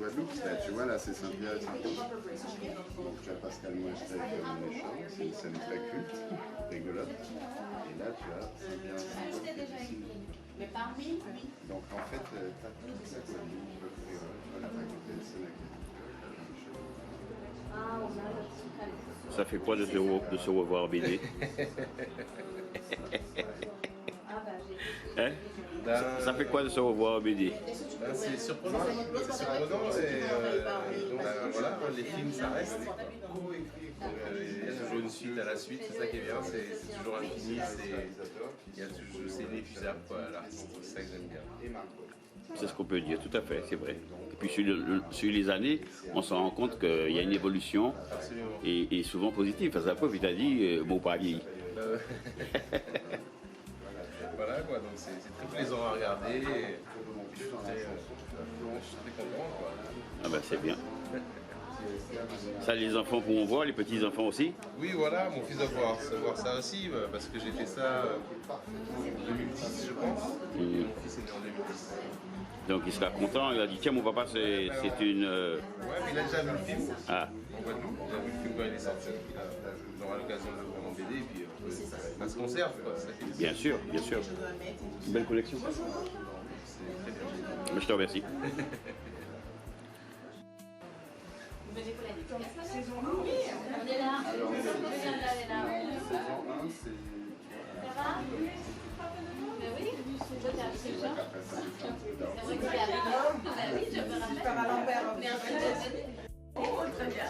Guadeloupe, tu vois là c'est Saint-Pierre et Saint-Paul. Donc tu as Pascal Mouestet avec les chants, c'est une scène très culte, rigolote. Et là tu as Saint-Pierre et Saint-Paul qui est ici. Donc en fait tu as toute la Guadeloupe, le créole, tu vois la faculté de scène avec. Ça fait quoi de se revoir en BD? Hein? Ça fait quoi de se revoir en BD? C'est surprenant, et voilà, les films ça reste. Il y a toujours une suite à la suite, c'est ça qui est bien, c'est toujours infini, c'est inépuisable quoi, l'artiste, c'est ça que j'aime bien. C'est ce qu'on peut dire, tout à fait, c'est vrai. Et puis sur les années, on se rend compte qu'il y a une évolution et souvent positive. Parce que la preuve, il t'a dit, bon, pas vieilli. Voilà quoi, donc c'est très plaisant à regarder. Et je suis très content quoi. Ah ben c'est bien. Ça, les enfants pourront voir, les petits-enfants aussi? Oui, voilà, mon fils doit voir ça aussi, parce que j'ai fait ça en 2010, je pense. Et mon fils est né en 2010. Donc il sera content, il a dit tiens mon papa c'est une... Ouais, mais il a déjà vu le film Ah. en Guadeloupe, il a vu le film quand il est sorti. Il aura l'occasion de le voir en BD et puis ça se conserve quoi. Bien sûr, bien sûr. Une belle collection. C'est très bien. Mais je te remercie. Saison 1, Très bien.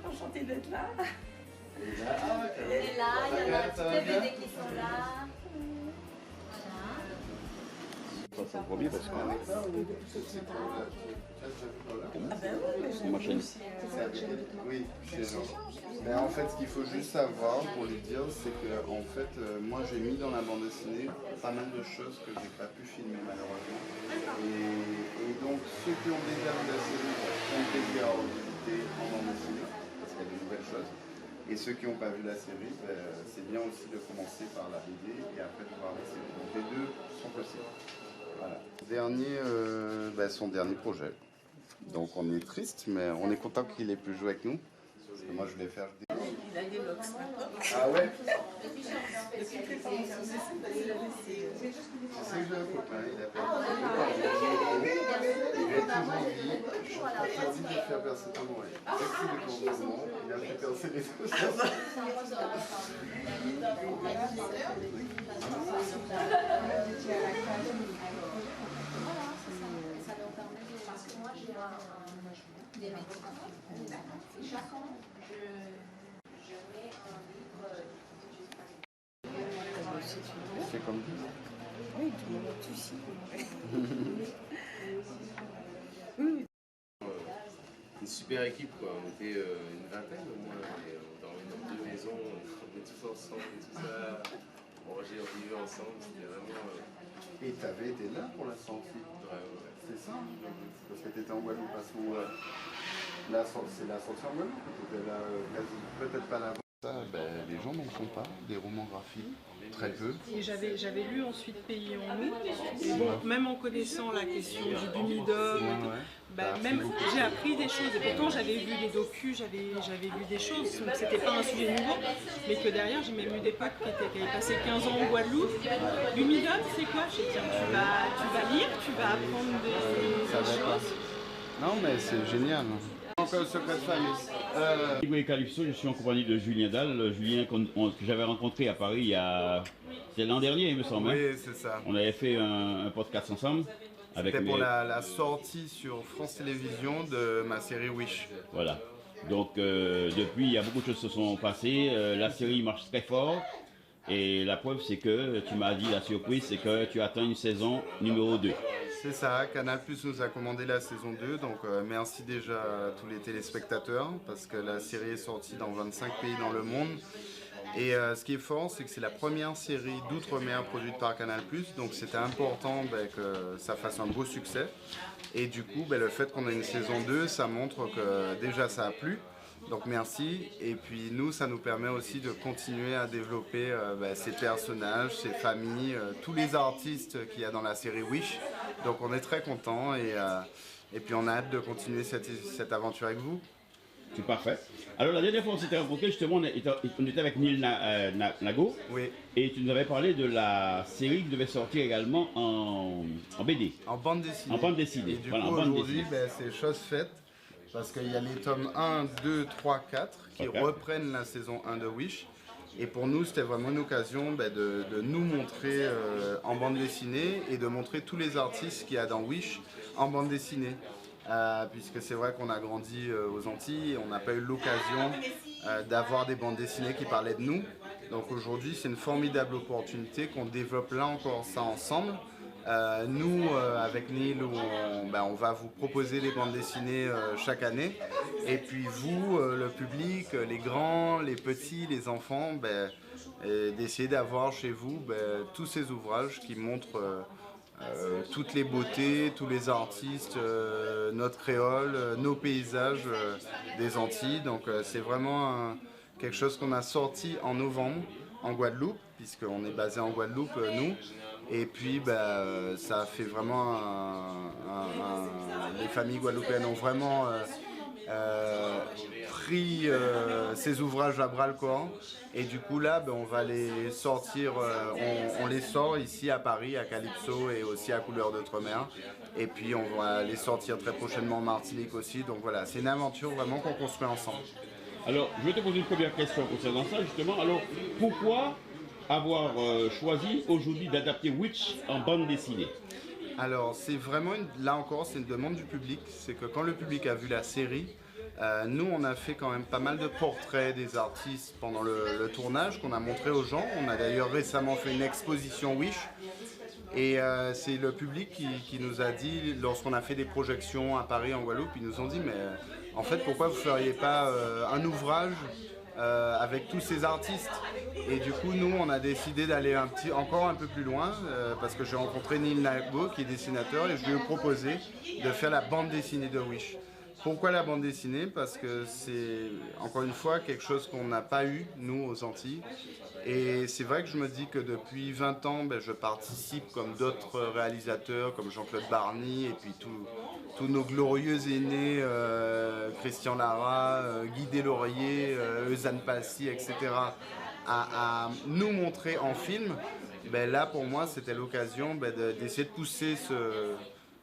Enchantée d'être là. Et là, il y en a tous les BD qui sont là. Ça c'est le premier parce que... ma chaîne. Oui, mais en fait, ce qu'il faut juste savoir pour lui dire, c'est que en fait, moi j'ai mis dans la bande dessinée pas mal de choses que j'ai pas pu filmer malheureusement. Et donc ceux qui ont déjà vu la série ont plaisir à revisiter en bande dessinée, parce qu'il y a de nouvelles choses. Et ceux qui n'ont pas vu la série, c'est bien aussi de commencer par la BD et après de voir la série. Donc les deux sont possibles. Voilà. Son dernier projet. Donc on est triste, mais on est content qu'il ait pu jouer avec nous. Parce que moi je voulais faire des... Il a des locks maintenant. Ah ouais? Depuis très longtemps, il a laissé. C'est que j'ai un copain, il a perdu. Il a toujours dit, je suis pas envie de faire percer ton oreille. Dès que il est content, il a fait percer les deux. Des médicaments. Chaque an, je mets un livre. C'est comme tout. Oui, tout le monde a aussi. Une super équipe quoi, on était une vingtaine au moins, et on dormait dans deux maisons, on était tous ensemble et tout ça, on vivait ensemble, c'était vraiment... Et tu avais été là pour la sortie. Ouais. C'est ça? Parce que tu étais en Guadeloupe à ce moment-là. C'est la sortie en Guadeloupe, tu étais là peut-être pas là. Ça, les gens n'en font pas, des romans graphiques, très peu. Et j'avais lu ensuite Pays en nous, et bon, même en connaissant la question du Dumidum, même j'ai appris des choses, et pourtant j'avais vu des docus, j'avais lu des choses, donc c'était pas un sujet nouveau, mais que derrière j'ai même eu des potes qui avaient passé 15 ans en Guadeloupe. Dumidum, c'est quoi? Je dis, tiens, tu vas lire, tu vas apprendre des choses. Non mais c'est génial. Encore le secret de famille. Hugo et Calypso, je suis en compagnie de Julien Dalle. Julien que j'avais rencontré à Paris c'est l'an dernier il me semble. Oui, c'est ça. On avait fait un podcast ensemble. C'était pour la sortie sur France Télévisions de ma série Wish. Voilà. Donc depuis, il y a beaucoup de choses qui se sont passées. La série marche très fort. Et la preuve, c'est que tu m'as dit, la surprise, c'est que tu attends une saison numéro 2. C'est ça, Canal+ nous a commandé la saison 2, donc merci déjà à tous les téléspectateurs, parce que la série est sortie dans 25 pays dans le monde. Et ce qui est fort, c'est que c'est la première série d'outre-mer produite par Canal+, donc c'était important que ça fasse un beau succès. Et du coup, le fait qu'on ait une saison 2, ça montre que déjà ça a plu. Donc merci, et puis nous, ça nous permet aussi de continuer à développer ces personnages, ces familles, tous les artistes qu'il y a dans la série Wish. Donc on est très contents et puis on a hâte de continuer cette aventure avec vous. C'est parfait. Alors la dernière fois on s'était rencontrés, justement, on était avec Neil Nago. Oui. Et tu nous avais parlé de la série qui devait sortir également en BD. En bande dessinée. En bande dessinée. Et du voilà, coup aujourd'hui, c'est chose faite. Parce qu'il y a les tomes 1, 2, 3, 4 qui reprennent la saison 1 de Wish. Et pour nous, c'était vraiment une occasion de nous montrer en bande dessinée et de montrer tous les artistes qu'il y a dans Wish en bande dessinée. Puisque c'est vrai qu'on a grandi aux Antilles et on n'a pas eu l'occasion d'avoir des bandes dessinées qui parlaient de nous. Donc aujourd'hui, c'est une formidable opportunité qu'on développe là encore ça ensemble. Nous, avec Neil, on va vous proposer des bandes dessinées chaque année. Et puis vous, le public, les grands, les petits, les enfants, d'essayer d'avoir chez vous tous ces ouvrages qui montrent toutes les beautés, tous les artistes, notre créole, nos paysages des Antilles. Donc c'est vraiment quelque chose qu'on a sorti en novembre en Guadeloupe, puisqu'on est basé en Guadeloupe, nous. Et puis ça a fait vraiment les familles guadeloupéennes ont vraiment pris ces ouvrages à bras le corps. Et du coup là, on va les sortir, on les sort ici à Paris, à Calypso et aussi à Couleur d'Outre-mer. Et puis on va les sortir très prochainement en Martinique aussi. Donc voilà, c'est une aventure vraiment qu'on construit ensemble. Alors, je vais te poser une première question concernant ça, justement. Alors, pourquoi avoir choisi aujourd'hui d'adapter Witch en bande dessinée? Alors, c'est vraiment, là encore, c'est une demande du public. C'est que quand le public a vu la série, nous, on a fait quand même pas mal de portraits des artistes pendant le tournage qu'on a montré aux gens. On a d'ailleurs récemment fait une exposition Wish. Et c'est le public qui nous a dit, lorsqu'on a fait des projections à Paris, en Guadeloupe, ils nous ont dit, mais en fait, pourquoi vous ne feriez pas un ouvrage avec tous ces artistes? Et du coup, nous, on a décidé d'aller encore un peu plus loin, parce que j'ai rencontré Neil Nago, qui est dessinateur, et je lui ai proposé de faire la bande dessinée de Wish. Pourquoi la bande dessinée? Parce que c'est, encore une fois, quelque chose qu'on n'a pas eu, nous, aux Antilles. Et c'est vrai que je me dis que depuis 20 ans, je participe comme d'autres réalisateurs, comme Jean-Claude Barny, et puis tous nos glorieux aînés, Christian Lara, Guy Deslauriers, Eusanne Passy, etc., à nous montrer en film. Là, pour moi, c'était l'occasion d'essayer de pousser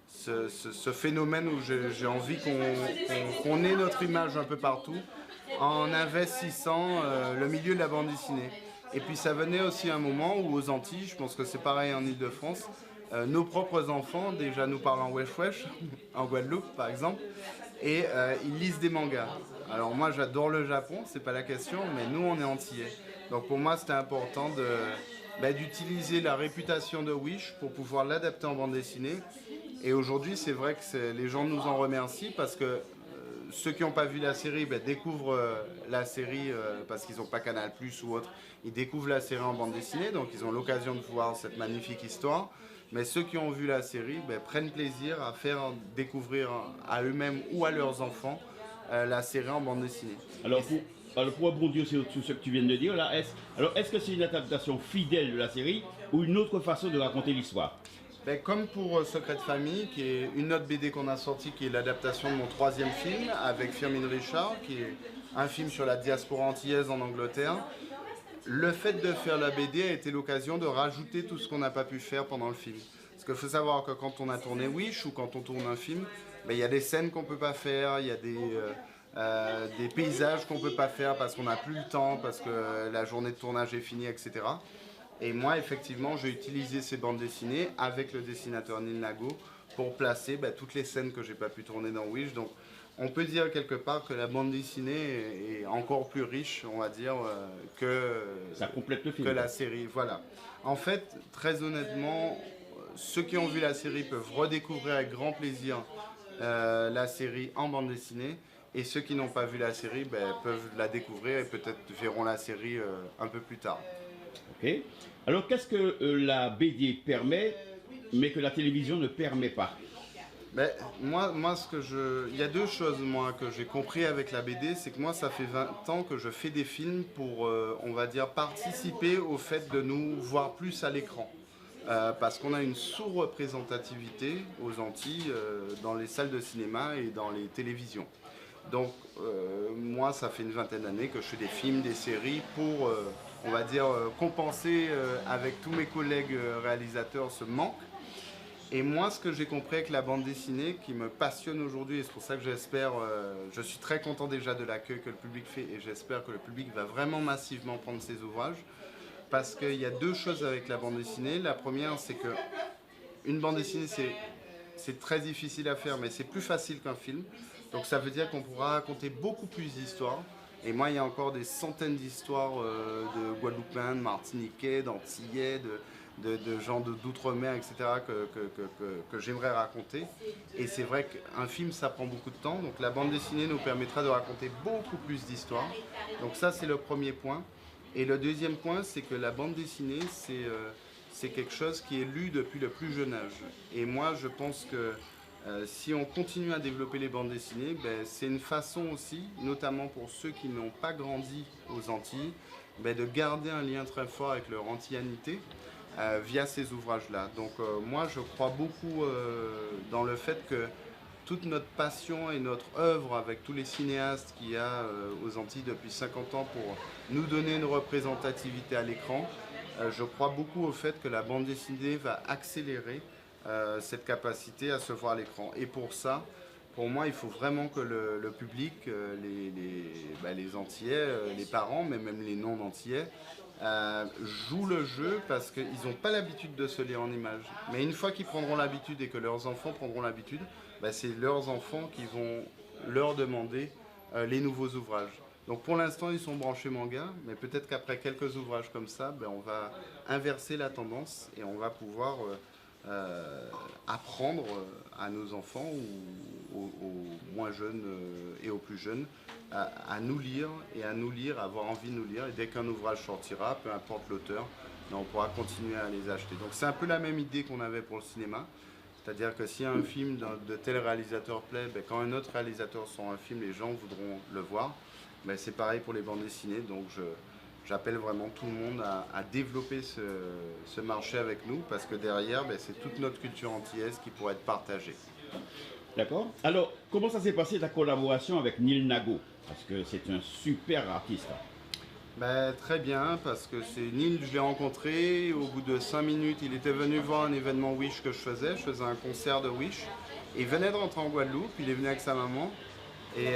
ce phénomène où j'ai envie qu'on ait notre image un peu partout, en investissant le milieu de la bande dessinée. Et puis ça venait aussi un moment où aux Antilles, je pense que c'est pareil en Ile-de-France, nos propres enfants déjà nous parlent en wesh wesh, en Guadeloupe par exemple, et ils lisent des mangas. Alors moi j'adore le Japon, c'est pas la question, mais nous on est antillais. Donc pour moi c'était important d'utiliser la réputation de Wish pour pouvoir l'adapter en bande dessinée. Et aujourd'hui c'est vrai que les gens nous en remercient parce que ceux qui n'ont pas vu la série découvrent la série parce qu'ils n'ont pas Canal+ ou autre. Ils découvrent la série en bande dessinée, donc ils ont l'occasion de voir cette magnifique histoire. Mais ceux qui ont vu la série prennent plaisir à faire découvrir à eux-mêmes ou à leurs enfants la série en bande dessinée. Alors pour rebondir sur ce que tu viens de dire, là, est-ce que c'est une adaptation fidèle de la série ou une autre façon de raconter l'histoire? Comme pour Secret de famille, qui est une autre BD qu'on a sortie, qui est l'adaptation de mon 3e film avec Firmin Richard, qui est un film sur la diaspora antillaise en Angleterre. Le fait de faire la BD a été l'occasion de rajouter tout ce qu'on n'a pas pu faire pendant le film. Parce qu'il faut savoir que quand on a tourné Wish ou quand on tourne un film, il y a des scènes qu'on ne peut pas faire, il y a des paysages qu'on ne peut pas faire parce qu'on n'a plus le temps, parce que la journée de tournage est finie, etc. Et moi, effectivement, j'ai utilisé ces bandes dessinées avec le dessinateur Neil Nago pour placer toutes les scènes que j'ai pas pu tourner dans Wish. Donc, on peut dire quelque part que la bande dessinée est encore plus riche, on va dire, Ça complète le film. que la série. Voilà. En fait, très honnêtement, ceux qui ont vu la série peuvent redécouvrir avec grand plaisir la série en bande dessinée. Et ceux qui n'ont pas vu la série peuvent la découvrir et peut-être verront la série un peu plus tard. Ok. Alors qu'est-ce que la BD permet, mais que la télévision ne permet pas? Moi, il y a deux choses moi que j'ai compris avec la BD, c'est que moi ça fait 20 ans que je fais des films pour, on va dire, participer au fait de nous voir plus à l'écran. Parce qu'on a une sous-représentativité aux Antilles dans les salles de cinéma et dans les télévisions. Donc moi ça fait une vingtaine d'années que je fais des films, des séries pour, on va dire, compenser avec tous mes collègues réalisateurs ce manque. Et moi ce que j'ai compris avec la bande dessinée qui me passionne aujourd'hui, et c'est pour ça que j'espère, je suis très content déjà de l'accueil que le public fait et j'espère que le public va vraiment massivement prendre ces ouvrages. Parce qu'il y a deux choses avec la bande dessinée. La première c'est que une bande dessinée c'est très difficile à faire mais c'est plus facile qu'un film. Donc ça veut dire qu'on pourra raconter beaucoup plus d'histoires. Et moi, il y a encore des centaines d'histoires de Guadeloupéens, de Martiniquais, d'Antillais, de gens d'outre-mer, etc. que j'aimerais raconter. Et c'est vrai qu'un film, ça prend beaucoup de temps. Donc la bande dessinée nous permettra de raconter beaucoup plus d'histoires. Donc ça, c'est le premier point. Et le deuxième point, c'est que la bande dessinée, c'est quelque chose qui est lu depuis le plus jeune âge. Et moi, je pense que si on continue à développer les bandes dessinées, c'est une façon aussi, notamment pour ceux qui n'ont pas grandi aux Antilles, de garder un lien très fort avec leur antillanité via ces ouvrages-là. Donc moi je crois beaucoup dans le fait que toute notre passion et notre œuvre avec tous les cinéastes qu'il y a aux Antilles depuis 50 ans pour nous donner une représentativité à l'écran, je crois beaucoup au fait que la bande dessinée va accélérer cette capacité à se voir à l'écran. Et pour ça, pour moi, il faut vraiment que le public, les Antillais, les parents, mais même les non-Antillais, jouent le jeu parce qu'ils n'ont pas l'habitude de se lire en images. Mais une fois qu'ils prendront l'habitude et que leurs enfants prendront l'habitude, c'est leurs enfants qui vont leur demander les nouveaux ouvrages. Donc pour l'instant, ils sont branchés manga, mais peut-être qu'après quelques ouvrages comme ça, on va inverser la tendance et on va pouvoir apprendre à nos enfants ou aux moins jeunes et aux plus jeunes à nous lire et à nous lire, à avoir envie de nous lire. Et dès qu'un ouvrage sortira, peu importe l'auteur, on pourra continuer à les acheter. Donc c'est un peu la même idée qu'on avait pour le cinéma. C'est-à-dire que si un film de tel réalisateur plaît, quand un autre réalisateur sort un film, les gens voudront le voir. C'est pareil pour les bandes dessinées. Donc j'appelle vraiment tout le monde à développer ce marché avec nous parce que derrière, c'est toute notre culture antillaise qui pourrait être partagée. D'accord. Alors, comment ça s'est passé ta collaboration avec Neil Nago? Parce que c'est un super artiste. Très bien, parce que c'est Neil, je l'ai rencontré, au bout de 5 minutes, il était venu voir un événement Wish que je faisais un concert de Wish. Et il venait de rentrer en Guadeloupe, il est venu avec sa maman. Et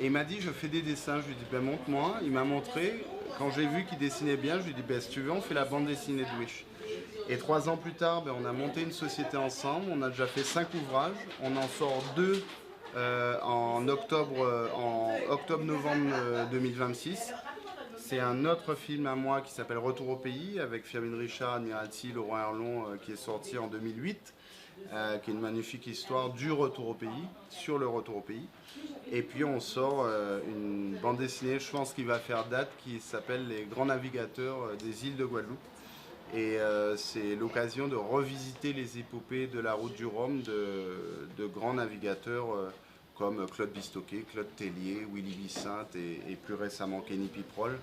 il m'a dit, je fais des dessins. Je lui ai dit, montre-moi. Il m'a montré. Quand j'ai vu qu'il dessinait bien, je lui ai dit, si tu veux, on fait la bande dessinée de Wish. Et 3 ans plus tard, on a monté une société ensemble. On a déjà fait 5 ouvrages. On en sort 2 en octobre-novembre 2026. C'est un autre film à moi qui s'appelle Retour au pays avec Firmin Richard, Admiralty, Laurent Herlon qui est sorti en 2008. Qui est une magnifique histoire du retour au pays, sur le retour au pays. Et puis on sort une bande dessinée, je pense qui va faire date, qui s'appelle Les Grands Navigateurs des îles de Guadeloupe. Et c'est l'occasion de revisiter les épopées de la route du Rhum de grands navigateurs comme Claude Bistoquet, Claude Tellier, Willy Vicente et plus récemment Kenny Piprol.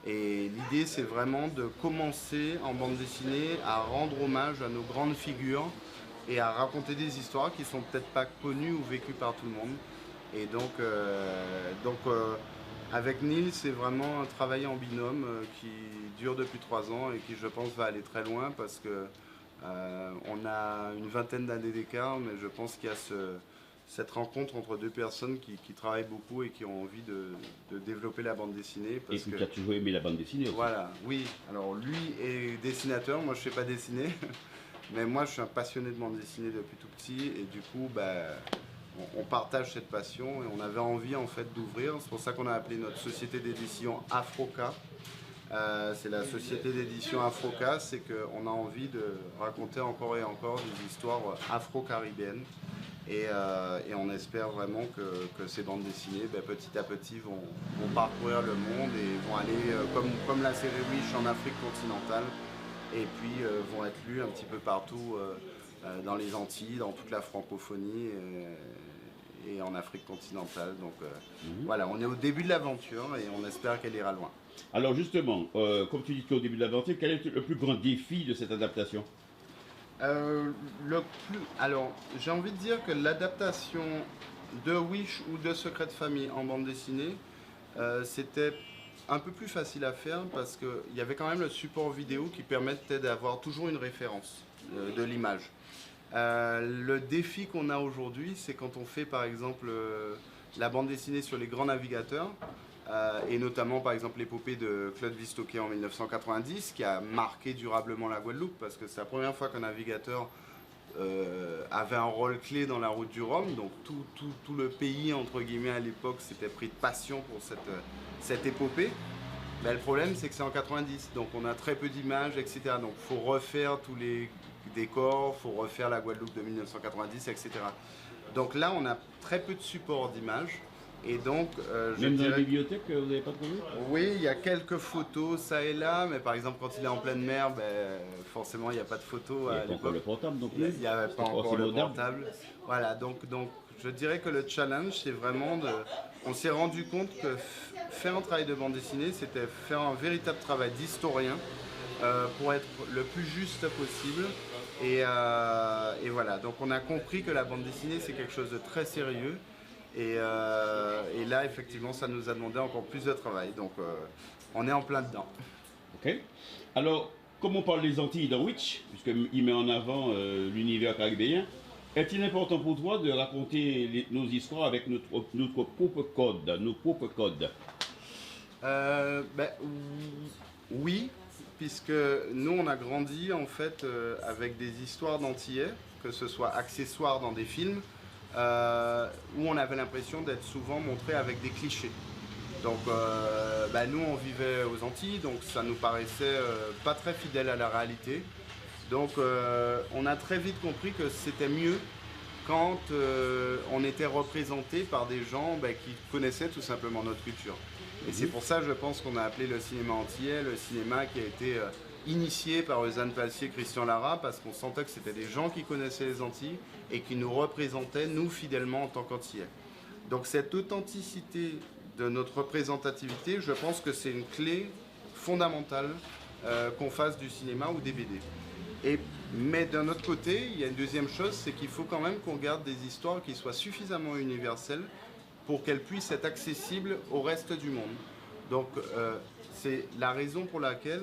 Et l'idée c'est vraiment de commencer en bande dessinée à rendre hommage à nos grandes figures et à raconter des histoires qui sont peut-être pas connues ou vécues par tout le monde. Et donc avec Neil, c'est vraiment un travail en binôme qui dure depuis 3 ans et qui, je pense, va aller très loin parce que on a une vingtaine d'années d'écart, mais je pense qu'il y a cette rencontre entre 2 personnes qui travaillent beaucoup et qui ont envie de développer la bande dessinée. Et puis tu as toujours aimé la bande dessinée aussi. Voilà, oui. Alors lui est dessinateur, moi je ne sais pas dessiner. Mais moi, je suis un passionné de bande dessinée depuis tout petit et du coup, on partage cette passion et on avait envie en fait d'ouvrir. C'est pour ça qu'on a appelé notre société d'édition Afroca. C'est la société d'édition Afroca, c'est qu'on a envie de raconter encore et encore des histoires afro-caribéennes. Et on espère vraiment que ces bandes dessinées, petit à petit, vont parcourir le monde et vont aller, comme la série Wish, en Afrique continentale, et puis vont être lues un petit peu partout dans les Antilles, dans toute la francophonie et en Afrique continentale. Donc voilà, on est au début de l'aventure et on espère qu'elle ira loin. Alors justement, comme tu dis au début de l'aventure, quel est le plus grand défi de cette adaptation? Alors, j'ai envie de dire que l'adaptation de Wish ou de Secret de Famille en bande dessinée, c'était un peu plus facile à faire parce qu'il y avait quand même le support vidéo qui permettait d'avoir toujours une référence de l'image. Le défi qu'on a aujourd'hui, c'est quand on fait par exemple la bande dessinée sur les grands navigateurs, et notamment par exemple l'épopée de Claude Vistoquet en 1990 qui a marqué durablement la Guadeloupe parce que c'est la première fois qu'un navigateur avait un rôle clé dans la route du Rhum, donc tout le pays entre guillemets à l'époque s'était pris de passion pour cette épopée. Mais le problème c'est que c'est en 90, donc on a très peu d'images, etc. Donc il faut refaire tous les décors, il faut refaire la Guadeloupe de 1990, etc. Donc là on a très peu de support d'images. Et donc, même dans la bibliothèque, vous n'avez pas trouvé? Oui, il y a quelques photos, ça et là, mais par exemple, quand il est en pleine mer, forcément, il n'y a pas de photos à l'époque. Il n'y a pas encore le portable, donc il n'y avait pas encore le portable. Voilà, donc je dirais que le challenge, c'est vraiment de... On s'est rendu compte que faire un travail de bande dessinée, c'était faire un véritable travail d'historien pour être le plus juste possible. Et voilà, donc on a compris que la bande dessinée, c'est quelque chose de très sérieux. Et là, effectivement, ça nous a demandé encore plus de travail. Donc, on est en plein dedans. Ok. Alors, comme on parle des Antilles dans Witch, puisqu'il met en avant l'univers caribéen, est-il important pour toi de raconter nos histoires avec notre propre code, nos propres codes? Oui, puisque nous, on a grandi en fait avec des histoires d'Antillais, que ce soit accessoires dans des films, où on avait l'impression d'être souvent montré avec des clichés. Donc nous on vivait aux Antilles, donc ça nous paraissait pas très fidèle à la réalité. Donc on a très vite compris que c'était mieux quand on était représenté par des gens qui connaissaient tout simplement notre culture. Et c'est pour ça je pense qu'on a appelé le cinéma antillais, le cinéma qui a été initié par Eusanne Palsier, Christian Lara, parce qu'on sentait que c'était des gens qui connaissaient les Antilles et qui nous représentaient, nous, fidèlement en tant qu'Antillais. Donc cette authenticité de notre représentativité, je pense que c'est une clé fondamentale qu'on fasse du cinéma ou des BD. Mais d'un autre côté, il y a une deuxième chose, c'est qu'il faut quand même qu'on garde des histoires qui soient suffisamment universelles pour qu'elles puissent être accessibles au reste du monde. Donc c'est la raison pour laquelle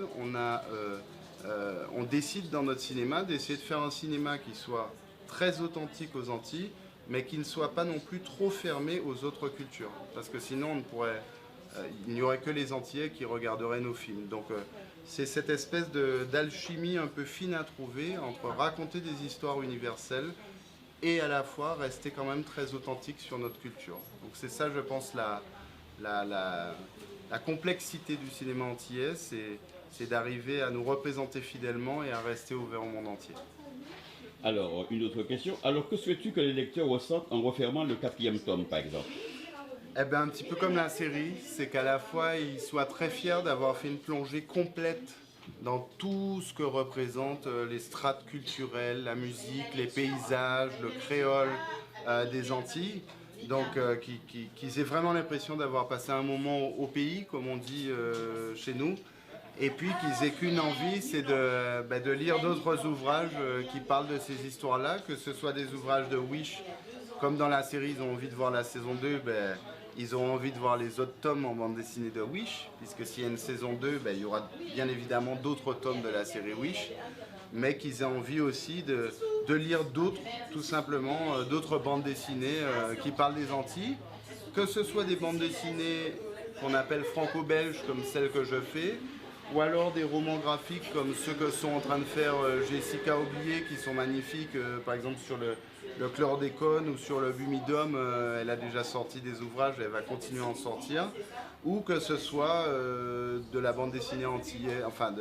on décide dans notre cinéma d'essayer de faire un cinéma qui soit très authentique aux Antilles, mais qui ne soit pas non plus trop fermé aux autres cultures. Parce que sinon, il n'y aurait que les Antillais qui regarderaient nos films. Donc c'est cette espèce d'alchimie un peu fine à trouver entre raconter des histoires universelles et à la fois rester quand même très authentique sur notre culture. Donc c'est ça, je pense, la complexité du cinéma antillais, c'est d'arriver à nous représenter fidèlement et à rester ouvert au monde entier. Alors, une autre question. Alors, que souhaites-tu que les lecteurs ressentent en refermant le 4e tome, par exemple? Eh bien, un petit peu comme la série, c'est qu'à la fois, ils soient très fiers d'avoir fait une plongée complète dans tout ce que représentent les strates culturelles, la musique, les paysages, le créole des Antilles. Donc qu'ils aient vraiment l'impression d'avoir passé un moment au pays, comme on dit chez nous. Et puis qu'ils aient qu'une envie, c'est de lire d'autres ouvrages qui parlent de ces histoires-là, que ce soit des ouvrages de Wish, comme dans la série, ils ont envie de voir la saison 2, ils ont envie de voir les autres tomes en bande dessinée de Wish, puisque s'il y a une saison 2, il y aura bien évidemment d'autres tomes de la série Wish, mais qu'ils aient envie aussi de lire d'autres, tout simplement, d'autres bandes dessinées qui parlent des Antilles, que ce soit des bandes dessinées qu'on appelle franco-belges, comme celle que je fais, ou alors des romans graphiques comme ceux que sont en train de faire Jessica Oublié, qui sont magnifiques, par exemple sur le chlordécone ou sur le bumidum, elle a déjà sorti des ouvrages, elle va continuer à en sortir, ou que ce soit de la bande dessinée antillaise, enfin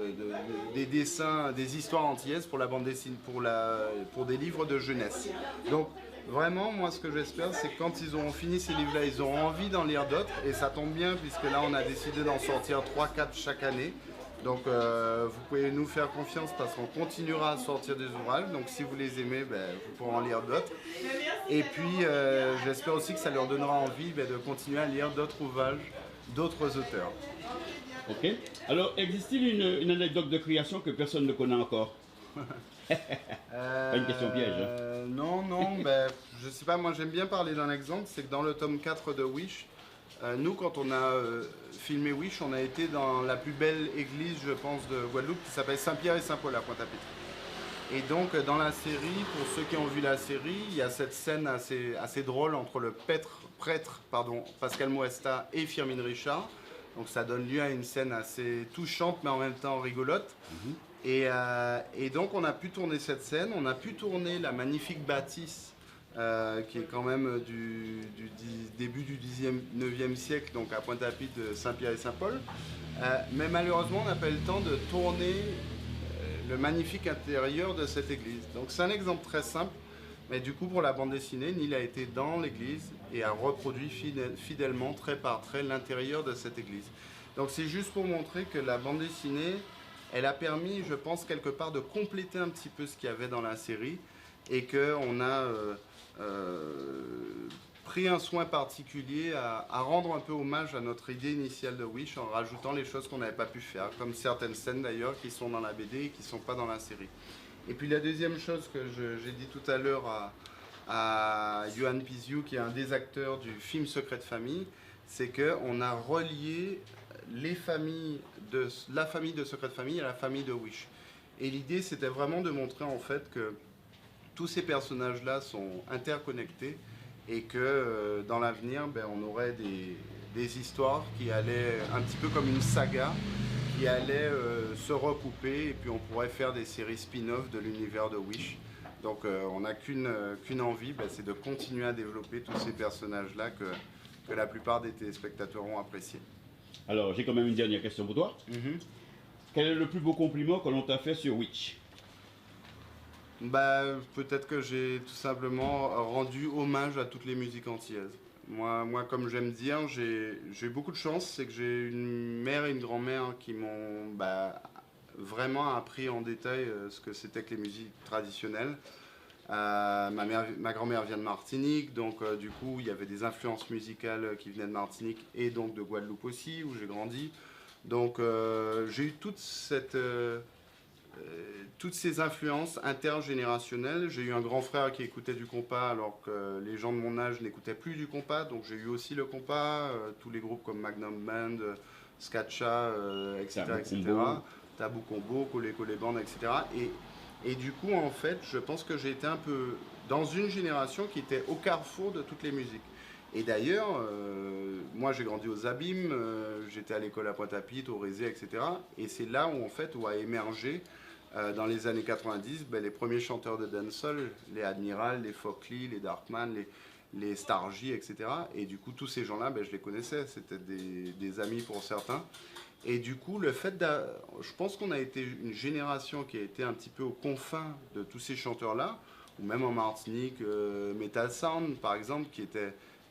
des dessins, des histoires antillaises pour la bande dessinée, pour des livres de jeunesse. Donc vraiment, moi ce que j'espère, c'est que quand ils auront fini ces livres-là, ils auront envie d'en lire d'autres, et ça tombe bien puisque là on a décidé d'en sortir 3-4 chaque année. Donc vous pouvez nous faire confiance parce qu'on continuera à sortir des ouvrages. Donc si vous les aimez, vous pourrez en lire d'autres. Et puis j'espère aussi que ça leur donnera envie de continuer à lire d'autres ouvrages, d'autres auteurs. Ok. Alors, existe-t-il une anecdote de création que personne ne connaît encore? Pas une question piège. Hein. Non, je sais pas, moi j'aime bien parler d'un exemple, c'est que dans le tome 4 de Wish, nous quand on a filmé Wish, on a été dans la plus belle église, je pense, de Guadeloupe, qui s'appelle Saint-Pierre et Saint-Paul à Pointe-à-Pitre. Et donc dans la série, pour ceux qui ont vu la série, il y a cette scène assez drôle entre le prêtre Pascal Moesta et Firmin Richard. Donc ça donne lieu à une scène assez touchante mais en même temps rigolote. Et donc on a pu tourner cette scène, on a pu tourner la magnifique bâtisse qui est quand même du début du 19e siècle, donc à Pointe-à-Pitre de Saint-Pierre et Saint-Paul. Mais malheureusement on n'a pas eu le temps de tourner le magnifique intérieur de cette église. Donc c'est un exemple très simple, mais du coup pour la bande dessinée, Neil a été dans l'église et a reproduit fidèlement, trait par trait, l'intérieur de cette église. Donc c'est juste pour montrer que la bande dessinée, elle a permis, je pense, quelque part de compléter un petit peu ce qu'il y avait dans la série et qu'on a pris un soin particulier à rendre un peu hommage à notre idée initiale de Wish en rajoutant les choses qu'on n'avait pas pu faire, comme certaines scènes d'ailleurs qui sont dans la BD et qui ne sont pas dans la série. Et puis la deuxième chose que j'ai dit tout à l'heure à Yohan Piziou, qui est un des acteurs du film Secret de famille, c'est qu'on a relié la famille de Secret de famille à la famille de Wish. Et l'idée, c'était vraiment de montrer en fait que tous ces personnages-là sont interconnectés et que dans l'avenir, on aurait des histoires qui allaient un petit peu comme une saga, qui allaient se recouper et puis on pourrait faire des séries spin-off de l'univers de Wish. Donc on n'a qu'une envie, c'est de continuer à développer tous ces personnages-là que la plupart des téléspectateurs ont apprécié. Alors, j'ai quand même une dernière question pour toi. Quel est le plus beau compliment que l'on t'a fait sur Wish? Peut-être que j'ai tout simplement rendu hommage à toutes les musiques antillaises. Moi comme j'aime dire, j'ai beaucoup de chance, c'est que j'ai une mère et une grand-mère qui m'ont vraiment appris en détail ce que c'était que les musiques traditionnelles. Ma grand-mère vient de Martinique, donc du coup il y avait des influences musicales qui venaient de Martinique et donc de Guadeloupe aussi, où j'ai grandi. Donc j'ai eu toutes ces influences intergénérationnelles. J'ai eu un grand frère qui écoutait du compas alors que les gens de mon âge n'écoutaient plus du compas, donc j'ai eu aussi le compas, tous les groupes comme Magnum Band, Skatcha, etc. Tabou Combo, Colé Colé Band, etc. Et du coup, en fait, je pense que j'ai été un peu dans une génération qui était au carrefour de toutes les musiques. Et d'ailleurs, moi j'ai grandi aux Abîmes, j'étais à l'école à Pointe-à-Pitre, au Rézé, etc. Et c'est là où a émergé, dans les années 90, les premiers chanteurs de dancehall, les Admiral, les Fockley, les Darkman, les Stargy, etc. Et du coup, tous ces gens-là, je les connaissais, c'était des amis pour certains. Et du coup, je pense qu'on a été une génération qui a été un petit peu aux confins de tous ces chanteurs-là, ou même en Martinique, Metal Sound, par exemple,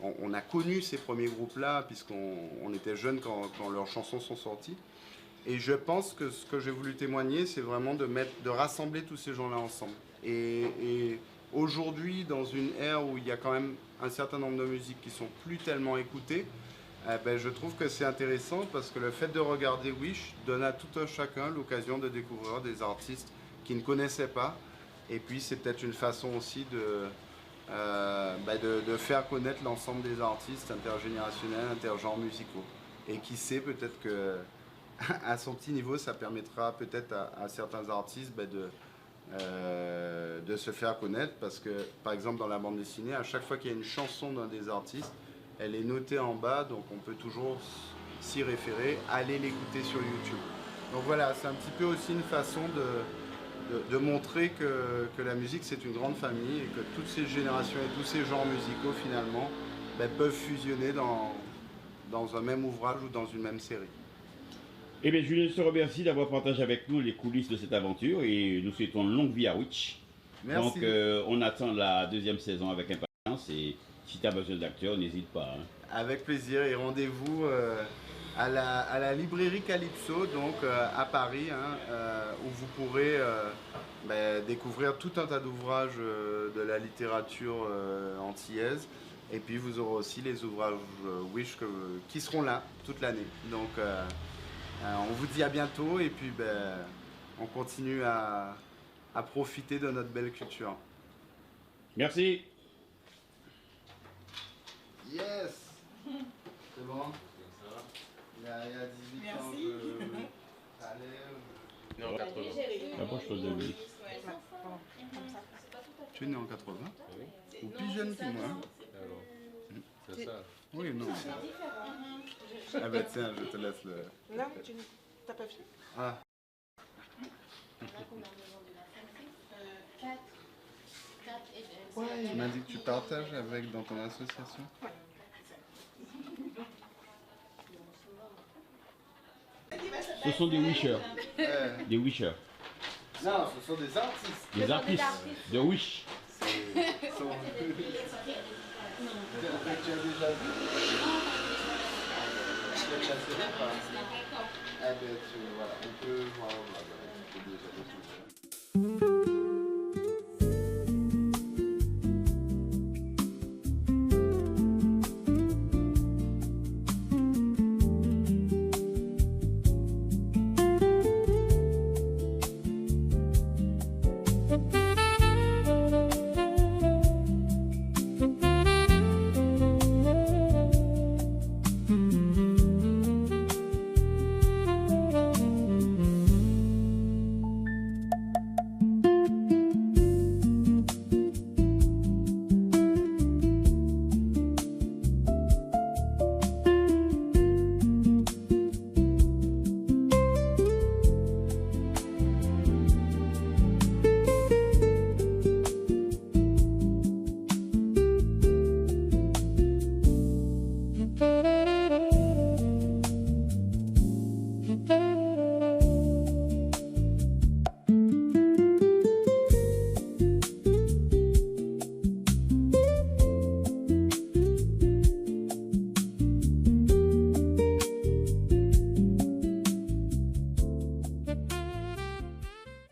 on a connu ces premiers groupes-là, puisqu'on était jeunes quand leurs chansons sont sorties. Et je pense que ce que j'ai voulu témoigner, c'est vraiment de rassembler tous ces gens-là ensemble. Et aujourd'hui, dans une ère où il y a quand même un certain nombre de musiques qui sont plus tellement écoutées, je trouve que c'est intéressant parce que le fait de regarder Wish donne à tout un chacun l'occasion de découvrir des artistes qu'ils ne connaissaient pas. Et puis c'est peut-être une façon aussi de faire connaître l'ensemble des artistes intergénérationnels, intergenres musicaux. Et qui sait, peut-être que à son petit niveau, ça permettra peut-être à certains artistes de se faire connaître. Parce que, par exemple, dans la bande dessinée, à chaque fois qu'il y a une chanson d'un des artistes, elle est notée en bas, donc on peut toujours s'y référer, aller l'écouter sur YouTube. Donc voilà, c'est un petit peu aussi une façon de montrer que la musique c'est une grande famille et que toutes ces générations et tous ces genres musicaux finalement peuvent fusionner dans un même ouvrage ou dans une même série. Eh bien, Julien, je te remercie d'avoir partagé avec nous les coulisses de cette aventure et nous souhaitons longue vie à Witch. Merci. Donc, on attend la deuxième saison avec impatience et si tu as besoin d'acteurs, n'hésite pas. Hein. Avec plaisir et rendez-vous à la librairie Calypso, donc à Paris, hein, où vous pourrez découvrir tout un tas d'ouvrages de la littérature antillaise. Et puis vous aurez aussi les ouvrages Wish qui seront là toute l'année. Donc on vous dit à bientôt et puis on continue à profiter de notre belle culture. Merci. Yes. C'est bon. Il y a 18 Merci. ans, Né en 80. D'abord, je pose de lui. tu es né en 80 ou plus jeune que moi. Alors, c'est ça. Oui, non. Ah bah tiens, je te laisse le... Non, tu n'as pas fini? Ah. Tu m'as dit que tu partages avec dans ton association. Ce sont des wishers. Des wishers. Non, ce sont des artistes. Des artistes de Wish. Tu as déjà vu? Tu as déjà série par exemple? Ah ben tu voilà, on peut voir, on peut déjà